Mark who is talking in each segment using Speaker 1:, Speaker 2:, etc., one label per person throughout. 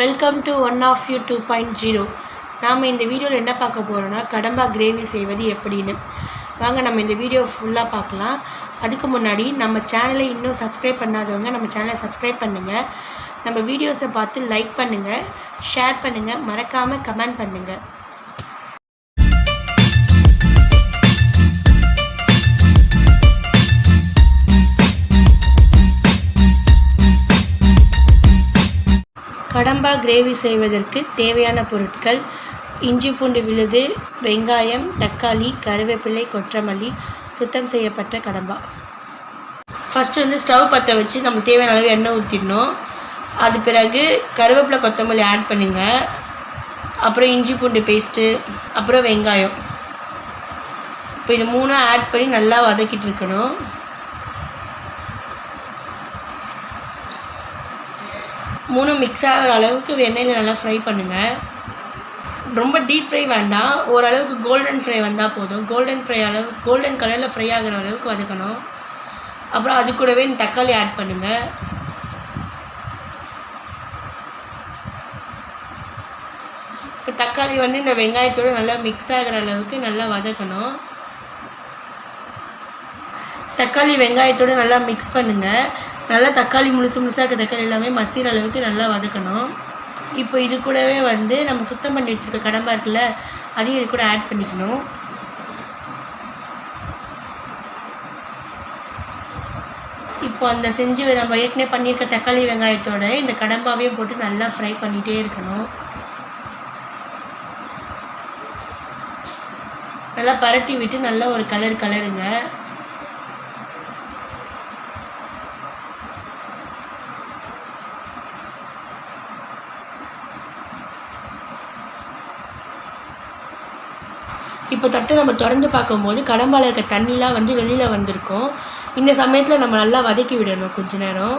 Speaker 1: Welcome to one of you 2.0. நாம் இந்த வீடியோவில் என்ன பார்க்க போகிறோன்னா கடம்பா கிரேவி செய்வது எப்படின்னு வாங்க நம்ம இந்த வீடியோ ஃபுல்லாக பார்க்கலாம். அதுக்கு முன்னாடி நம்ம சேனலை இன்னும் சப்ஸ்கிரைப் பண்ணாதவங்க நம்ம சேனலை சப்ஸ்கிரைப் பண்ணுங்கள். நம்ம வீடியோஸை பார்த்து லைக் பண்ணுங்கள், ஷேர் பண்ணுங்கள், மறக்காமல் கமெண்ட் பண்ணுங்கள். கடம்பா கிரேவி செய்வதற்கு தேவையான பொருட்கள்: இஞ்சி பூண்டு விழுது, வெங்காயம், தக்காளி, கருவேப்பிலை, கொற்றமல்லி, சுத்தம் செய்யப்பட்ட கடம்பா. ஃபஸ்ட்டு ஸ்டவ் பற்ற வச்சு நமக்கு தேவையான அளவு எண்ணெய் ஊற்றிடணும். அது பிறகு கருவேப்பிலை, கொத்தமல்லி ஆட் பண்ணுங்க. அப்புறம் இஞ்சி பூண்டு பேஸ்ட்டு, அப்புறம் வெங்காயம். இப்போ இது மூணும் ஆட் பண்ணி நல்லா வதக்கிட்டு இருக்கணும். மூணும் மிக்ஸ் ஆகிற அளவுக்கு எண்ணெயில் நல்லா ஃப்ரை பண்ணுங்கள். ரொம்ப டீப் ஃப்ரை வேண்டாம், ஓரளவுக்கு கோல்டன் ஃப்ரை வந்தால் போதும். கோல்டன் கலரில் ஃப்ரை ஆகிற அளவுக்கு வதக்கணும். அப்புறம் அது கூடவே தக்காளி ஆட் பண்ணுங்கள். இப்போ தக்காளி இந்த வெங்காயத்தோடு நல்லா மிக்ஸ் ஆகிற அளவுக்கு நல்லா வதக்கணும். தக்காளி வெங்காயத்தோடு நல்லா மிக்ஸ் பண்ணுங்கள். நல்லா தக்காளி முழுசாக இருக்க தக்காளி எல்லாமே மசிகிற அளவுக்கு நல்லா வதக்கணும். இப்போ இது கூடவே நம்ம சுத்தம் பண்ணி வச்சுருக்க கடம்பா இருக்குல்ல, அதையும் இது கூட ஆட் பண்ணிக்கணும். இப்போ அந்த நம்ம ஏற்கனவே பண்ணியிருக்க தக்காளி வெங்காயத்தோட இந்த கடம்பாவையும் போட்டு நல்லா ஃப்ரை பண்ணிகிட்டே இருக்கணும். நல்லா பரட்டி விட்டு நல்லா ஒரு கலருங்க. இப்போ தட்டை நம்ம திறந்து பார்க்கும்போது கடம்பாவில் இருக்க தண்ணிலாம் வெளியில் வந்திருக்கும். இந்த சமயத்தில் நம்ம நல்லா வதக்கி விடணும். கொஞ்ச நேரம்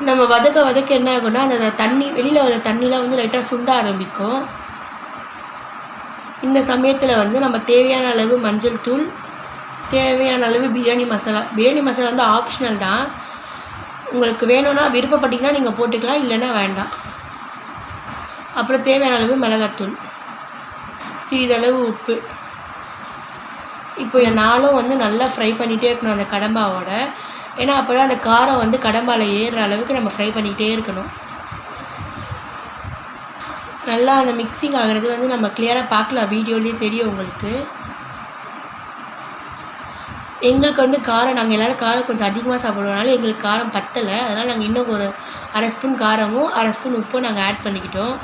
Speaker 1: நம்ம வதக்க என்ன ஆகும்னா அந்த தண்ணி வெளியில் வர தண்ணிலாம் லைட்டாக சுண்ட ஆரம்பிக்கும். இந்த சமயத்தில் நம்ம தேவையான அளவு மஞ்சள் தூள், தேவையான அளவு பிரியாணி மசாலா ஆப்ஷனல் தான். உங்களுக்கு வேணும்னா விருப்பப்பட்டீங்கன்னா நீங்கள் போட்டுக்கலாம், இல்லைன்னா வேண்டாம். அப்புறம் தேவையான அளவு மிளகாத்தூள், சிறிதளவு உப்பு. இப்போ நாளும் நல்லா ஃப்ரை பண்ணிகிட்டே இருக்கணும் அந்த கடம்பாவோட. ஏன்னா அப்போ தான் அந்த காரம் கடம்பாவில் ஏறுற அளவுக்கு நம்ம ஃப்ரை பண்ணிக்கிட்டே இருக்கணும். நல்லா அந்த மிக்சிங் ஆகிறது நம்ம கிளியராக பார்க்கலாம், வீடியோலேயே தெரியும் உங்களுக்கு. எங்களுக்கு காரம், நாங்கள் எல்லோரும் காரம் கொஞ்சம் அதிகமாக சாப்பிடுவோம்னால எங்களுக்கு காரம் பத்தலை. அதனால் நாங்கள் இன்னும் ஒரு அரை ஸ்பூன் காரமும் அரை ஸ்பூன் உப்பும் நாங்கள் ஆட் பண்ணிக்கிட்டோம்.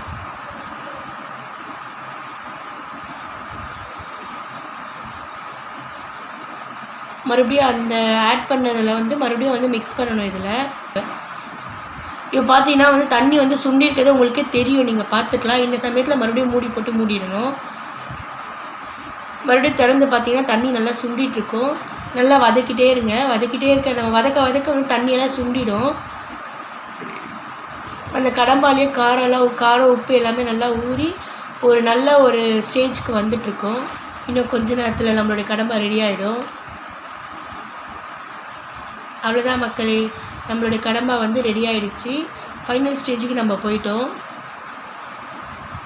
Speaker 1: மறுபடியும் அந்த ஆட் பண்ணதில் மறுபடியும் மிக்ஸ் பண்ணணும். இதில் இப்போ பார்த்தீங்கன்னா தண்ணி சுண்டி இருக்கிறது உங்களுக்கே தெரியும், நீங்கள் பார்த்துக்கலாம். இந்த சமயத்தில் மறுபடியும் மூடி போட்டு மூடிடணும். மறுபடியும் திறந்து பார்த்தீங்கன்னா தண்ணி நல்லா சுண்டிகிட்ருக்கும். நல்லா வதக்கிட்டே இருக்க நம்ம வதக்க தண்ணியெல்லாம் சுண்டிடும். அந்த கடம்பாலேயே காரம் உப்பு எல்லாமே நல்லா ஊறி ஒரு நல்ல ஒரு ஸ்டேஜ்க்கு வந்துட்டுருக்கோம். இன்னும் கொஞ்ச நேரத்தில் நம்மளுடைய கடம்பா ரெடி ஆகிடும். அவ்வளோதான் மக்களே, நம்மளுடைய கடம்பா ரெடி ஆகிடுச்சு. ஃபைனல் ஸ்டேஜுக்கு நம்ம போயிட்டோம்.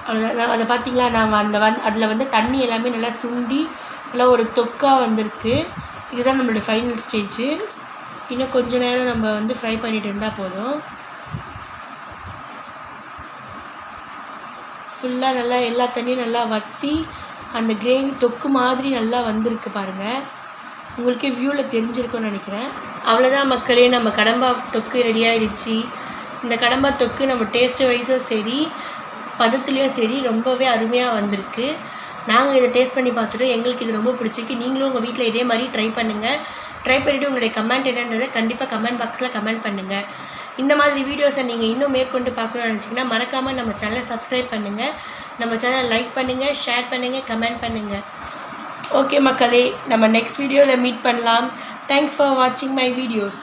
Speaker 1: அவ்வளோதான். அதை பார்த்திங்களா, நான் அதில் தண்ணி எல்லாமே நல்லா சுண்டி நல்லா ஒரு தொக்காக வந்திருக்கு. இதுதான் நம்மளுடைய ஃபைனல் ஸ்டேஜு. இன்னும் கொஞ்சம் நேரம் நம்ம ஃப்ரை பண்ணிகிட்டு இருந்தால் போதும். ஃபுல்லாக நல்லா எல்லா தண்ணியும் நல்லா வற்றி அந்த கிரேவி தொக்கு மாதிரி நல்லா வந்திருக்கு பாருங்கள். உங்களுக்கே வியூவில் தெரிஞ்சிருக்கும்னு நினைக்கிறேன். அவ்வளோதான் மக்களே, நம்ம கடம்பா தொக்கு ரெடி ஆகிடுச்சு. இந்த கடம்பா தொக்கு நம்ம டேஸ்ட்டு வைஸும் சரி, பதத்துலேயும் சரி ரொம்பவே அருமையாக வந்திருக்கு. நாங்கள் இதை டேஸ்ட் பண்ணி பார்த்துட்டோம், எங்களுக்கு இது ரொம்ப பிடிச்சிருக்கு. நீங்களும் உங்கள் வீட்டில் இதே மாதிரி ட்ரை பண்ணுங்கள். ட்ரை பண்ணிவிட்டு உங்களுடைய கமெண்ட் என்னன்றதை கண்டிப்பாக கமெண்ட் பாக்ஸில் கமெண்ட் பண்ணுங்கள். இந்த மாதிரி வீடியோஸை நீங்கள் இன்னும் மேற்கொண்டு பார்க்கணும்னு நினச்சிங்கன்னா மறக்காமல் நம்ம சேனலை சப்ஸ்கிரைப் பண்ணுங்கள், நம்ம சேனலை லைக் பண்ணுங்கள், ஷேர் பண்ணுங்கள், கமெண்ட் பண்ணுங்கள். ஓகே மக்களே, நம்ம நெக்ஸ்ட் வீடியோவில் மீட் பண்ணலாம். தேங்க்ஸ் ஃபார் வாட்சிங் மை வீடியோஸ்.